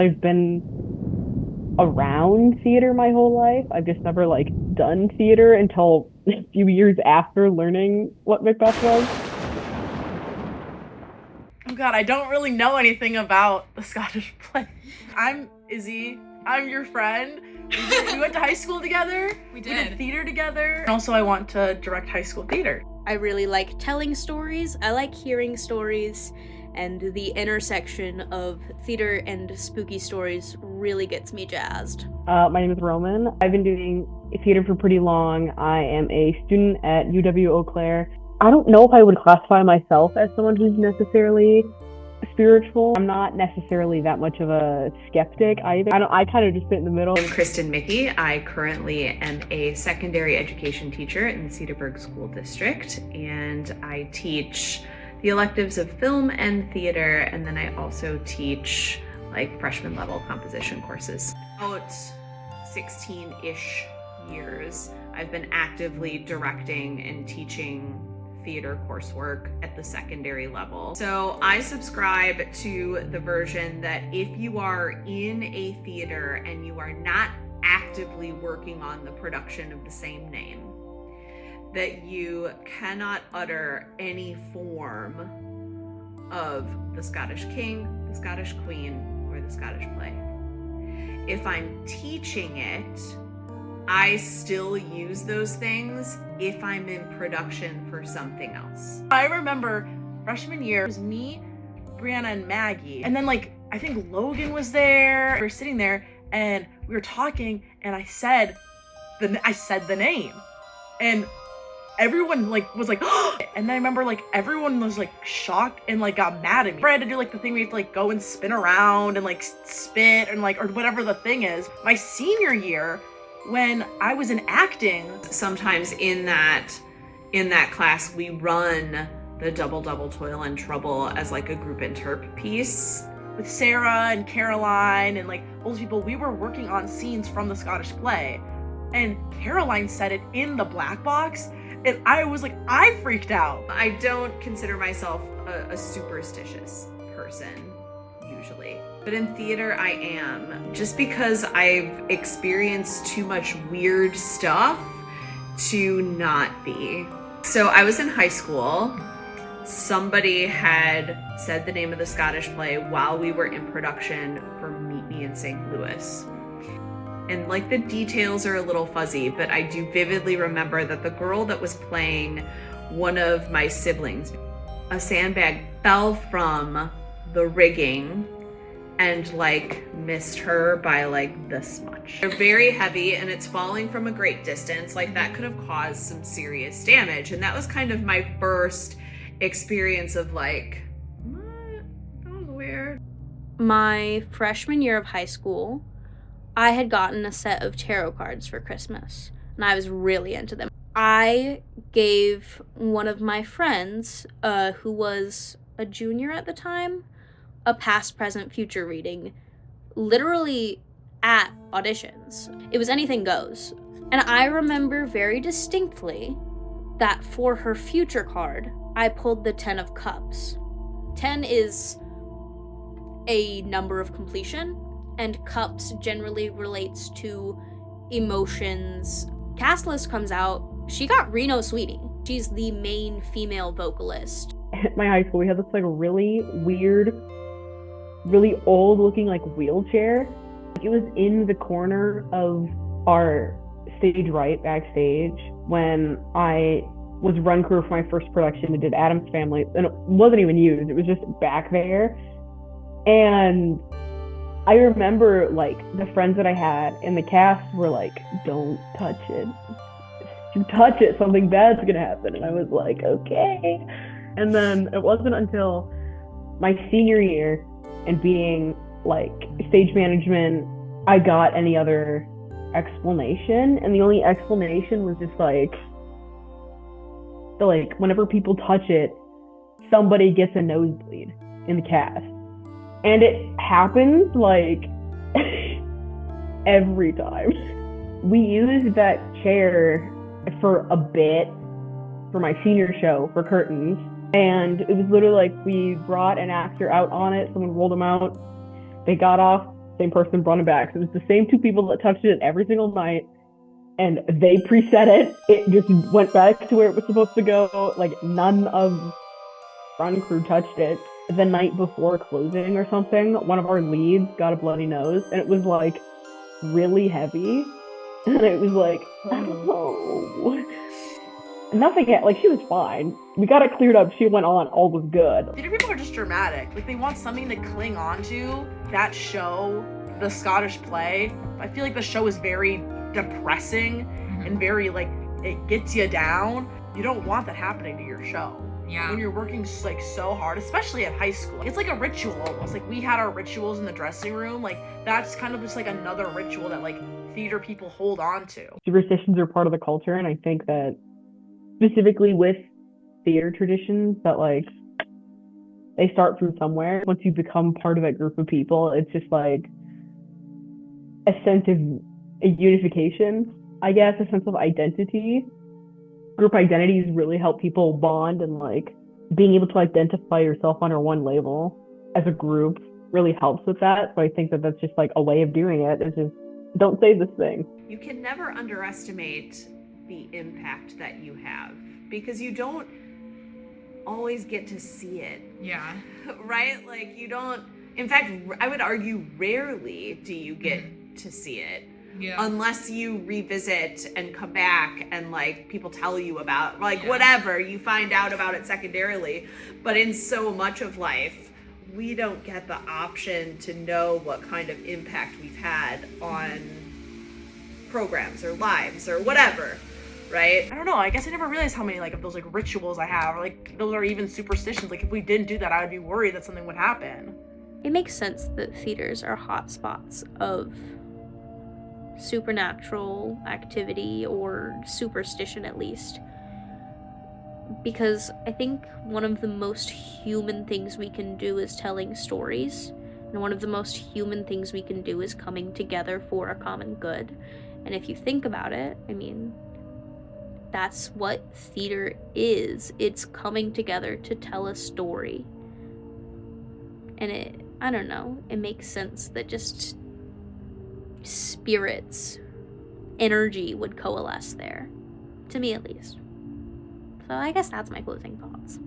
I've been around theater my whole life. I've just never like done theater until a few years after learning what Macbeth was. Oh God, I don't really know anything about the Scottish play. I'm Izzy. I'm your friend. We went to high school together. We We did did. theater together. And also, I want to direct high school theater. I really like telling stories, I like hearing stories, and the intersection of theater and spooky stories really gets me jazzed. My name is Roman. I've been doing theater for pretty long. I am a student at UW Eau Claire. I don't know if I would classify myself as someone who's necessarily spiritual. I'm not necessarily that much of a skeptic either. I kind of just sit in the middle. I'm Kristen Mickey. I currently am a secondary education teacher in the Cedarburg School District, and I teach the electives of film and theater, and then I also teach like freshman level composition courses. About 16-ish years, I've been actively directing and teaching theater coursework at the secondary level. So I subscribe to the version that if you are in a theater and you are not actively working on the production of the same name, that you cannot utter any form of the Scottish King, the Scottish Queen, or the Scottish play. If I'm teaching it, I still use those things if I'm in production for something else. I remember freshman year, it was me, Brianna, and Maggie. And then I think Logan was there. We were sitting there and we were talking and I said the name. And everyone was like, and then I remember everyone was shocked and got mad at me. I had to do the thing where you have to go and spin around and spit and or whatever the thing is. My senior year, when I was in acting, sometimes in that class we run the Double Toil and Trouble as a group interp piece. With Sarah and Caroline and all those people, we were working on scenes from the Scottish play. And Caroline said it in the black box, and I freaked out. I don't consider myself a superstitious person, usually. But in theater, I am. Just because I've experienced too much weird stuff to not be. So I was in high school. Somebody had said the name of the Scottish play while we were in production for Meet Me in St. Louis. And the details are a little fuzzy, but I do vividly remember that the girl that was playing one of my siblings, a sandbag fell from the rigging and missed her by this much. They're very heavy and it's falling from a great distance. That could have caused some serious damage. And that was kind of my first experience of what? That was weird. My freshman year of high school, I had gotten a set of tarot cards for Christmas, and I was really into them. I gave one of my friends, who was a junior at the time, a past, present, future reading, literally at auditions. It was anything goes. And I remember very distinctly that for her future card, I pulled the 10 of Cups. 10 is a number of completion, and cups generally relates to emotions. Cast list comes out, she got Reno Sweetie. She's the main female vocalist. At my high school, we had this really weird, really old looking wheelchair. It was in the corner of our stage right backstage when I was run crew for my first production. We did Addams Family, and it wasn't even used. It was just back there. And I remember the friends that I had in the cast were don't touch it. If you touch it, something bad's gonna happen. And I was okay. And then it wasn't until my senior year and being stage management, I got any other explanation. And the only explanation was just whenever people touch it, somebody gets a nosebleed in the cast. And it happens every time. We used that chair for a bit for my senior show for curtains. And it was literally we brought an actor out on it, someone rolled him out, they got off same person brought it back. So it was the same two people that touched it every single night, and they preset it. It just went back to where it was supposed to go. Like, none of run crew touched it. The night before closing or something, one of our leads got a bloody nose, and it was like really heavy. And it was like, oh. Nothing, like, she was fine. We got it cleared up. She went on. All was good. Theater people are just dramatic. Like, they want something to cling on to. That show, the Scottish play, I feel like the show is very depressing and very, like, it gets you down. You don't want that happening to your show. Yeah. When you're working, like, so hard, especially at high school. It's like a ritual almost. Like, we had our rituals in the dressing room. Like, that's kind of just like another ritual that, like, theater people hold on to. Superstitions are part of the culture, and I think that specifically with theater traditions, that, like, they start from somewhere. Once you become part of that group of people, it's just like a sense of a unification, I guess, a sense of identity. Group identities really help people bond, and, like, being able to identify yourself under one label as a group really helps with that. So I think that that's just like a way of doing it. It's just, don't say this thing. You can never underestimate the impact that you have, because you don't always get to see it. Yeah. Right? Like, you don't, in fact, I would argue rarely do you get to see it. Yeah. Unless you revisit and come back and, like, people tell you about, like, Yeah. whatever, you find out about it secondarily. But in so much of life, we don't get the option to know what kind of impact we've had on programs or lives or whatever, right? I don't know. I guess I never realized how many, like, of those, like, rituals I have, or, like, those are even superstitions. Like, if we didn't do that, I would be worried that something would happen. It makes sense that theaters are hotspots of supernatural activity, or superstition at least, because I think one of the most human things we can do is telling stories, and one of the most human things we can do is coming together for a common good. And if you think about it, I mean, that's what theater is. It's coming together to tell a story. And I don't know, it makes sense that just spirits, energy would coalesce there, to me at least. So I guess that's my closing thoughts.